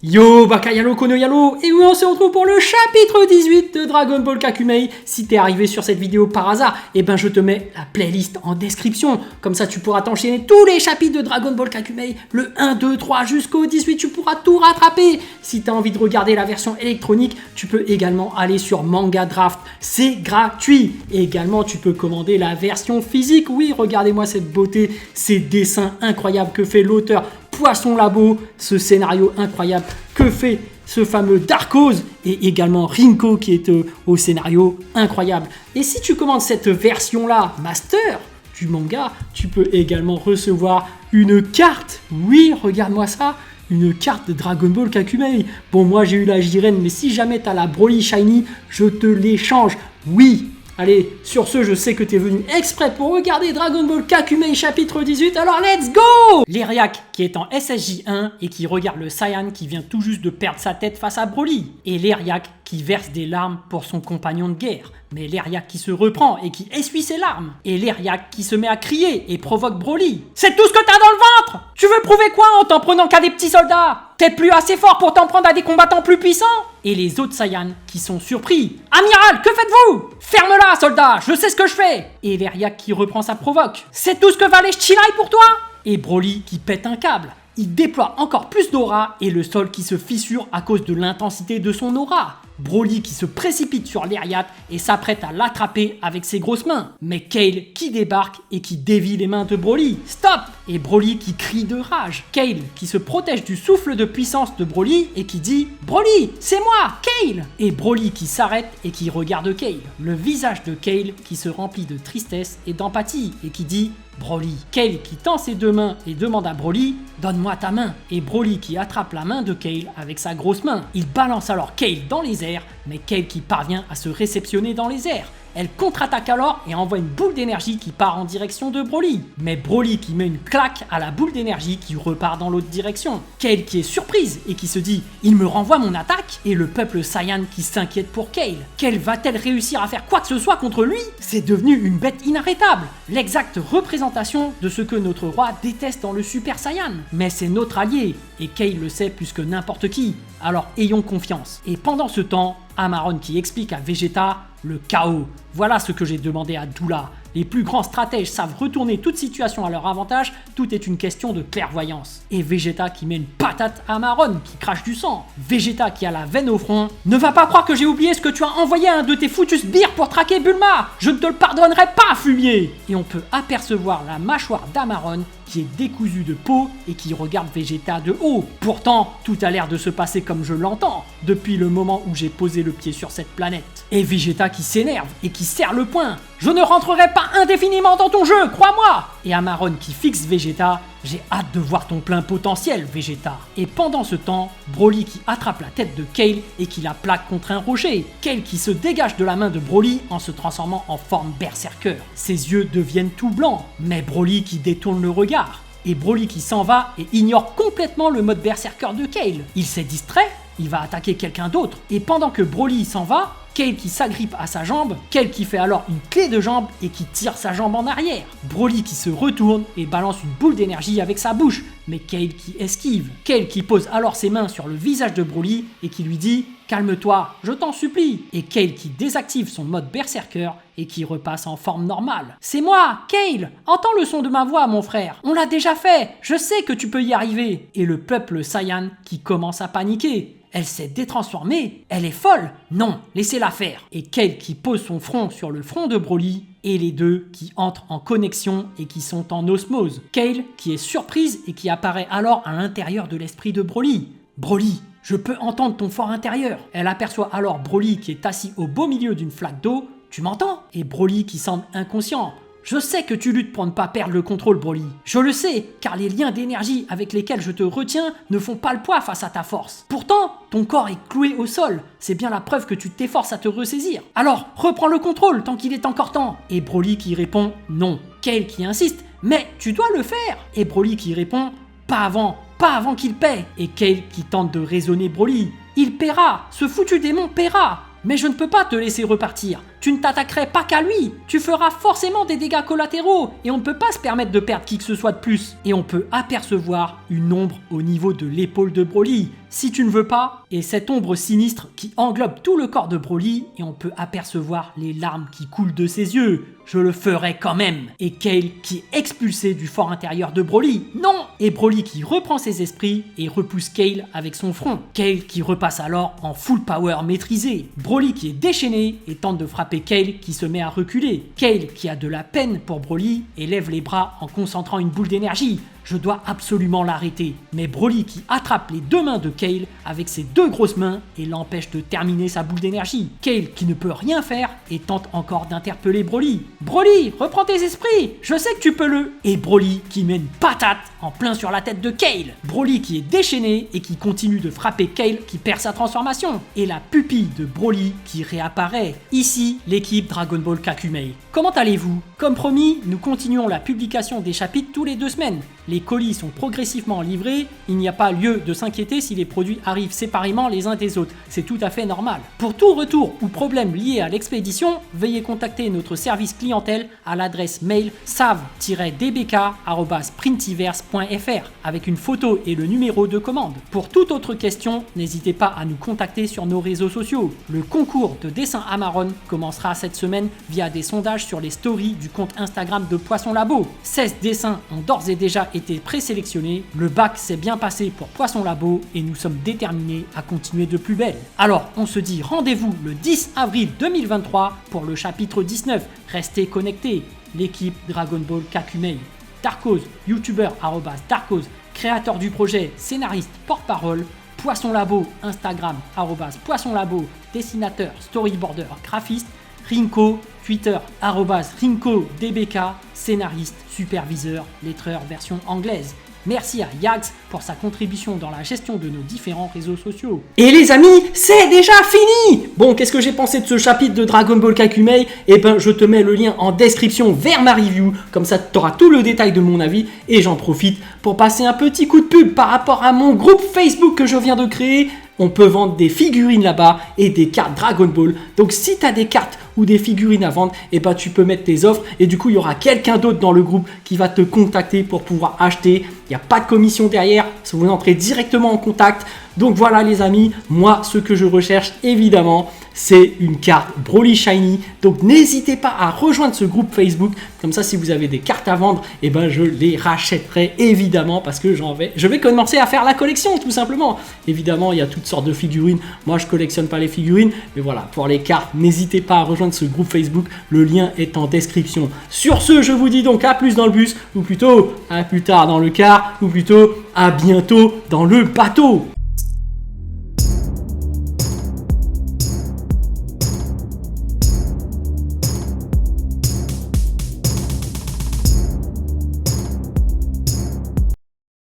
Yo, Bakayalo Konoyalo, et oui, on se retrouve pour le chapitre 18 de Dragon Ball Kakumei. Si t'es arrivé sur cette vidéo par hasard, je te mets la playlist en description. Comme ça, tu pourras t'enchaîner tous les chapitres de Dragon Ball Kakumei, le 1, 2, 3 jusqu'au 18, tu pourras tout rattraper. Si t'as envie de regarder la version électronique, tu peux également aller sur Manga Draft, c'est gratuit. Et également, tu peux commander la version physique. Oui, regardez-moi cette beauté, ces dessins incroyables que fait l'auteur Poisson Labo, ce scénario incroyable que fait ce fameux Darkose et également Rinko qui est au scénario incroyable. Et si tu commandes cette version-là, Master, du manga, tu peux également recevoir une carte. Oui, regarde-moi ça, une carte de Dragon Ball Kakumei. Bon, moi j'ai eu la Jiren, mais si jamais t'as la Broly Shiny, je te l'échange. Oui. Allez, sur ce, je sais que t'es venu exprès pour regarder Dragon Ball Kakumei chapitre 18, alors let's go! L'Eriak qui est en SSJ1 et qui regarde le Saiyan qui vient tout juste de perdre sa tête face à Broly. Et l'Eriak qui verse des larmes pour son compagnon de guerre. Mais l'Eriak qui se reprend et qui essuie ses larmes. Et l'Eriak qui se met à crier et provoque Broly. C'est tout ce que t'as dans le ventre! Tu veux prouver quoi en t'en prenant qu'à des petits soldats? T'es plus assez fort pour t'en prendre à des combattants plus puissants? Et les autres Saiyans qui sont surpris. Amiral, que faites-vous? Ferme-la, soldat, je sais ce que je fais! Et l'Eriak qui reprend sa provoque. C'est tout ce que valait Chilai pour toi? Et Broly qui pète un câble. Il déploie encore plus d'aura et le sol qui se fissure à cause de l'intensité de son aura. Broly qui se précipite sur l'Eriak et s'apprête à l'attraper avec ses grosses mains. Mais Kale qui débarque et qui dévie les mains de Broly. Stop! Et Broly qui crie de rage. Kale qui se protège du souffle de puissance de Broly et qui dit « Broly, c'est moi, Kale !» Et Broly qui s'arrête et qui regarde Kale. Le visage de Kale qui se remplit de tristesse et d'empathie et qui dit « Broly ». Kale qui tend ses deux mains et demande à Broly « Donne-moi ta main ». Et Broly qui attrape la main de Kale avec sa grosse main. Il balance alors Kale dans les airs, mais Kale qui parvient à se réceptionner dans les airs. Elle contre-attaque alors et envoie une boule d'énergie qui part en direction de Broly. Mais Broly qui met une claque à la boule d'énergie qui repart dans l'autre direction. Kale qui est surprise et qui se dit « Il me renvoie mon attaque ?» Et le peuple Saiyan qui s'inquiète pour Kale. Kale va-t-elle réussir à faire quoi que ce soit contre lui? C'est devenu une bête inarrêtable. L'exacte représentation de ce que notre roi déteste dans le Super Saiyan. Mais c'est notre allié et Kale le sait plus que n'importe qui. Alors ayons confiance. Et pendant ce temps, Amaron qui explique à Vegeta le chaos. Voilà ce que j'ai demandé à Doula. Les plus grands stratèges savent retourner toute situation à leur avantage, tout est une question de clairvoyance. Et Vegeta qui met une patate à Amaron, qui crache du sang. Vegeta qui a la veine au front. Ne va pas croire que j'ai oublié ce que tu as envoyé à un de tes foutus sbires pour traquer Bulma. Je ne te le pardonnerai pas, fumier. Et on peut apercevoir la mâchoire d'Amaron qui est décousue de peau et qui regarde Vegeta de haut. Pourtant, tout a l'air de se passer comme je l'entends, depuis le moment où j'ai posé le pied sur cette planète. Et Vegeta qui s'énerve et qui serre le poing. Je ne rentrerai pas indéfiniment dans ton jeu, crois-moi! Et Amaron qui fixe Vegeta. J'ai hâte de voir ton plein potentiel, Vegeta. Et pendant ce temps, Broly qui attrape la tête de Kale et qui la plaque contre un rocher. Kale qui se dégage de la main de Broly en se transformant en forme berserker. Ses yeux deviennent tout blancs, mais Broly qui détourne le regard. Et Broly qui s'en va et ignore complètement le mode berserker de Kale. Il s'est distrait, il va attaquer quelqu'un d'autre. Et pendant que Broly s'en va, Kale qui s'agrippe à sa jambe, Kale qui fait alors une clé de jambe et qui tire sa jambe en arrière. Broly qui se retourne et balance une boule d'énergie avec sa bouche, mais Kale qui esquive. Kale qui pose alors ses mains sur le visage de Broly et qui lui dit « Calme-toi, je t'en supplie !» Et Kale qui désactive son mode berserker et qui repasse en forme normale. « C'est moi, Kale! Entends le son de ma voix, mon frère! On l'a déjà fait! Je sais que tu peux y arriver !» Et le peuple Saiyan qui commence à paniquer. Elle s'est détransformée, elle est folle. Non, laissez-la faire. Et Kale qui pose son front sur le front de Broly et les deux qui entrent en connexion et qui sont en osmose. Kale qui est surprise et qui apparaît alors à l'intérieur de l'esprit de Broly. Broly, je peux entendre ton fort intérieur. Elle aperçoit alors Broly qui est assis au beau milieu d'une flaque d'eau. Tu m'entends? Et Broly qui semble inconscient. Je sais que tu luttes pour ne pas perdre le contrôle, Broly. Je le sais, car les liens d'énergie avec lesquels je te retiens ne font pas le poids face à ta force. Pourtant, ton corps est cloué au sol. C'est bien la preuve que tu t'efforces à te ressaisir. Alors, reprends le contrôle tant qu'il est encore temps. Et Broly qui répond non. Kale qui insiste, mais tu dois le faire. Et Broly qui répond, pas avant qu'il paie. Et Kale qui tente de raisonner Broly. Il paiera, ce foutu démon paiera. Mais je ne peux pas te laisser repartir. tu ne t'attaquerais pas qu'à lui. Tu feras forcément des dégâts collatéraux et on ne peut pas se permettre de perdre qui que ce soit de plus. Et on peut apercevoir une ombre au niveau de l'épaule de Broly. Si tu ne veux pas, et cette ombre sinistre qui englobe tout le corps de Broly et on peut apercevoir les larmes qui coulent de ses yeux. Je le ferai quand même. Et Kale qui est expulsé du fort intérieur de Broly. Non. Et Broly qui reprend ses esprits et repousse Kale avec son front. Kale qui repasse alors en full power maîtrisé. Broly qui est déchaîné et tente de frapper Kale qui se met à reculer. Kale qui a de la peine pour Broly et lève les bras en concentrant une boule d'énergie. Je dois absolument l'arrêter. Mais Broly qui attrape les deux mains de Kale avec ses deux grosses mains et l'empêche de terminer sa boule d'énergie. Kale qui ne peut rien faire et tente encore d'interpeller Broly. Broly, reprends tes esprits, je sais que tu peux le... Et Broly qui met une patate en plein sur la tête de Kale. Broly qui est déchaîné et qui continue de frapper Kale qui perd sa transformation. Et la pupille de Broly qui réapparaît. Ici, l'équipe Dragon Ball Kakumei. Comment allez-vous? Comme promis, nous continuons la publication des chapitres tous les 2 semaines. Les colis sont progressivement livrés, il n'y a pas lieu de s'inquiéter si les produits arrivent séparément les uns des autres, c'est tout à fait normal. Pour tout retour ou problème lié à l'expédition, veuillez contacter notre service clientèle à l'adresse mail save-dbk@sprintiverse.fr avec une photo et le numéro de commande. Pour toute autre question, n'hésitez pas à nous contacter sur nos réseaux sociaux. Le concours de dessin Amaron commencera cette semaine via des sondages sur les stories du compte Instagram de Poisson Labo. 16 dessins ont d'ores et déjà été présélectionnés, le bac s'est bien passé pour Poisson Labo et nous sommes déterminés à continuer de plus belle. Alors on se dit rendez-vous le 10 avril 2023 pour le chapitre 19. Restez connectés, l'équipe Dragon Ball Kakumei. Darkhoz, youtubeur @Darkhoz, créateur du projet, scénariste, porte-parole. Poisson Labo, Instagram @Poisson Labo, dessinateur, storyboarder, graphiste. Rinko, Twitter @RinkoDBK, scénariste, superviseur, lettreur version anglaise. Merci à Yax pour sa contribution dans la gestion de nos différents réseaux sociaux. Et les amis, c'est déjà fini! Bon, qu'est-ce que j'ai pensé de ce chapitre de Dragon Ball Kakumei? Eh ben, je te mets le lien en description vers ma review, comme ça tu auras tout le détail de mon avis, et j'en profite pour passer un petit coup de pub par rapport à mon groupe Facebook que je viens de créer. On peut vendre des figurines là-bas et des cartes Dragon Ball. Donc si tu as des cartes ou des figurines à vendre, et ben tu peux mettre tes offres et du coup il y aura quelqu'un d'autre dans le groupe qui va te contacter pour pouvoir acheter. Il n'y a pas de commission derrière, vous entrez directement en contact. Donc voilà les amis, moi ce que je recherche évidemment, c'est une carte Broly Shiny. Donc n'hésitez pas à rejoindre ce groupe Facebook. Comme ça, si vous avez des cartes à vendre, eh ben, je les rachèterai évidemment parce que je vais commencer à faire la collection tout simplement. Évidemment, il y a toutes sortes de figurines. Moi, je collectionne pas les figurines. Mais voilà, pour les cartes, n'hésitez pas à rejoindre ce groupe Facebook. Le lien est en description. Sur ce, je vous dis donc à plus dans le bus, ou plutôt à plus tard dans le car, ou plutôt à bientôt dans le bateau.